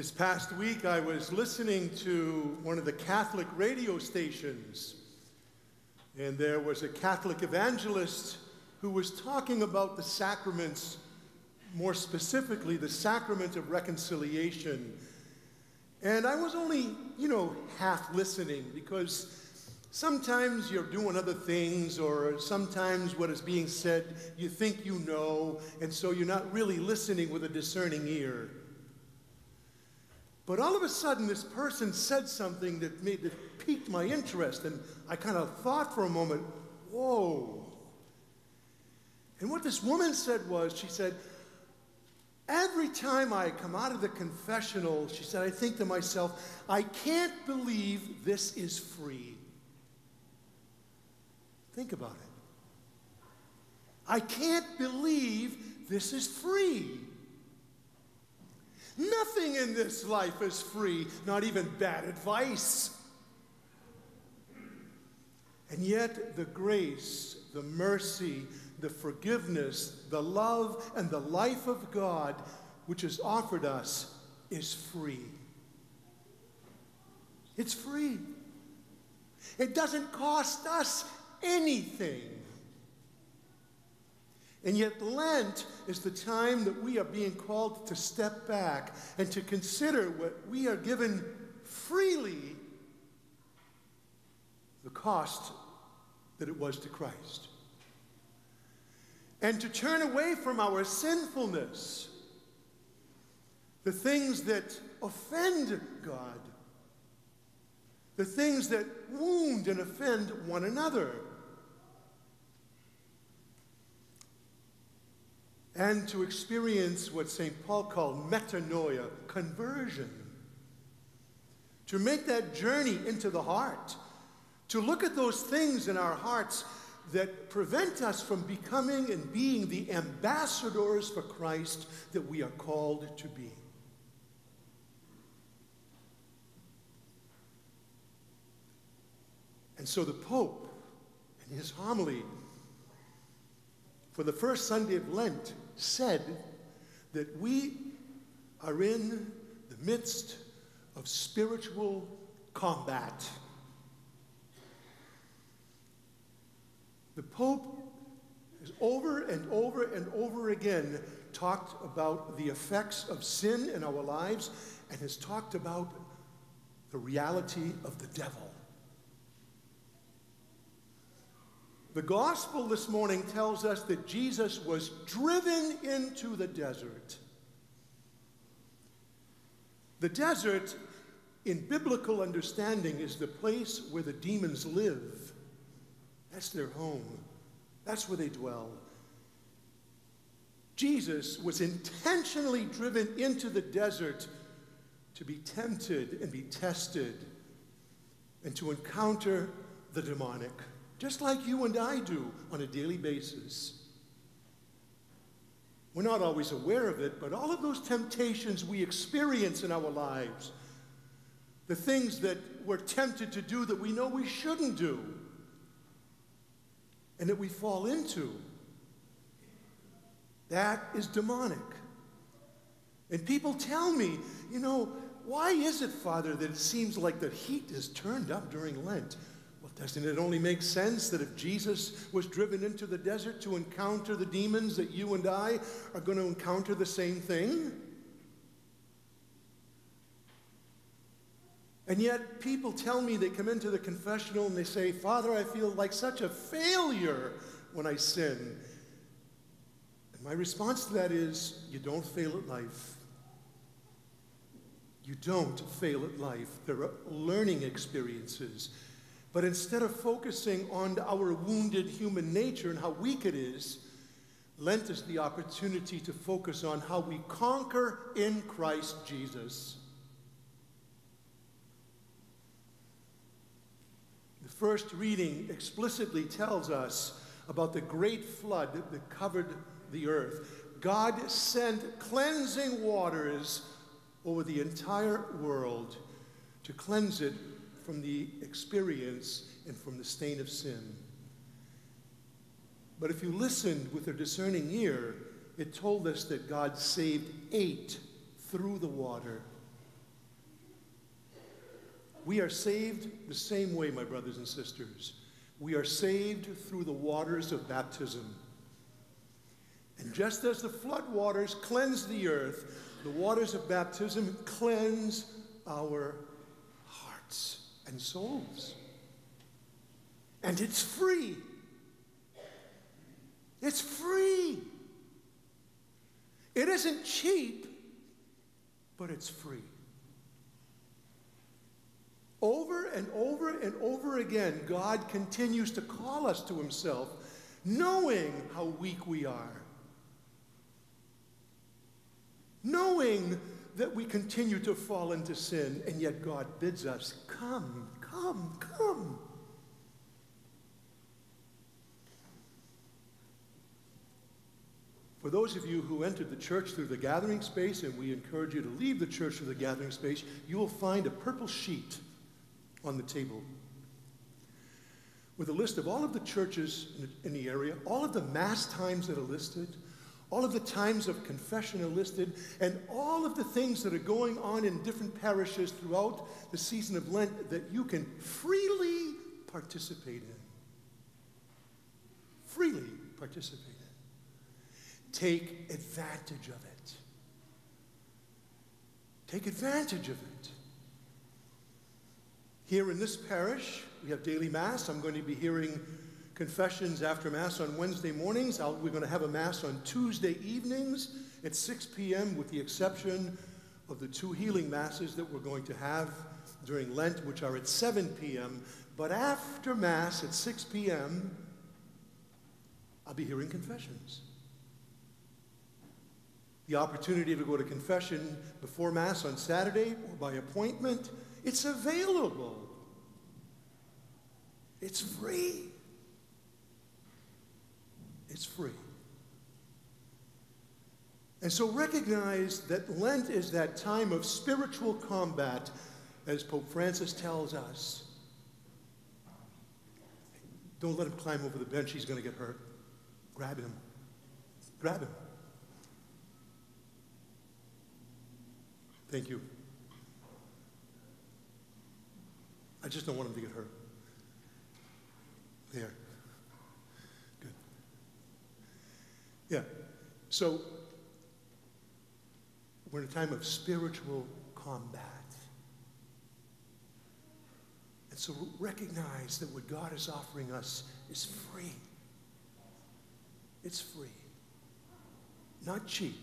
This past week, I was listening to one of the Catholic radio stations, and there was a Catholic evangelist who was talking about the sacraments, more specifically, the sacrament of reconciliation. And I was only, half listening, because sometimes you're doing other things, or sometimes what is being said you think you know, and so you're not really listening with a discerning ear. But all of a sudden, this person said something that piqued my interest, and I kind of thought for a moment, whoa. And what this woman said was, she said, every time I come out of the confessional, she said, I think to myself, I can't believe this is free. Think about it. I can't believe this is free. Nothing in this life is free, not even bad advice. And yet the grace, the mercy, the forgiveness, the love, and the life of God which is offered us is free. It's free. It doesn't cost us anything. And yet Lent is the time that we are being called to step back and to consider what we are given freely, the cost that it was to Christ. And to turn away from our sinfulness, the things that offend God, the things that wound and offend one another. And to experience what St. Paul called metanoia, conversion. To make that journey into the heart. To look at those things in our hearts that prevent us from becoming and being the ambassadors for Christ that we are called to be. And so the Pope, in his homily for the first Sunday of Lent, said that we are in the midst of spiritual combat. The Pope has over and over and over again talked about the effects of sin in our lives and has talked about the reality of the devil. The gospel this morning tells us that Jesus was driven into the desert. The desert, in biblical understanding, is the place where the demons live. That's their home. That's where they dwell. Jesus was intentionally driven into the desert to be tempted and be tested and to encounter the demonic, just like you and I do on a daily basis. We're not always aware of it, but all of those temptations we experience in our lives, the things that we're tempted to do that we know we shouldn't do, and that we fall into, that is demonic. And people tell me, why is it, Father, that it seems like the heat is turned up during Lent? Well, doesn't it only make sense that if Jesus was driven into the desert to encounter the demons, that you and I are going to encounter the same thing? And yet people tell me, they come into the confessional and they say, Father, I feel like such a failure when I sin. And my response to that is, you don't fail at life. You don't fail at life. There are learning experiences. But instead of focusing on our wounded human nature and how weak it is, Lent is the opportunity to focus on how we conquer in Christ Jesus. The first reading explicitly tells us about the great flood that covered the earth. God sent cleansing waters over the entire world to cleanse it from the experience and from the stain of sin. But if you listened with a discerning ear, it told us that God saved 8 through the water. We are saved the same way, my brothers and sisters. We are saved through the waters of baptism. And just as the flood waters cleanse the earth, the waters of baptism cleanse our hearts and souls. And it's free. It's free. It isn't cheap, but it's free. Over and over and over again, God continues to call us to himself, knowing how weak we are. Knowing that we continue to fall into sin, and yet God bids us, come, come, come. For those of you who entered the church through the gathering space, and we encourage you to leave the church through the gathering space, you will find a purple sheet on the table with a list of all of the churches in the area, all of the mass times that are listed, all of the times of confession are listed, and all of the things that are going on in different parishes throughout the season of Lent that you can freely participate in. Freely participate in. Take advantage of it. Take advantage of it. Here in this parish, we have daily Mass. I'm going to be hearing confessions after Mass on Wednesday mornings. We're going to have a Mass on Tuesday evenings at 6 p.m. with the exception of the 2 healing Masses that we're going to have during Lent, which are at 7 p.m. But after Mass at 6 p.m., I'll be hearing confessions. The opportunity to go to confession before Mass on Saturday or by appointment, it's available. It's free. It's free. And so recognize that Lent is that time of spiritual combat, as Pope Francis tells us. Don't let him climb over the bench. He's going to get hurt. Grab him. Grab him. Thank you. I just don't want him to get hurt. There. Good. Yeah. So, we're in a time of spiritual combat. And so recognize that what God is offering us is free. It's free. Not cheap.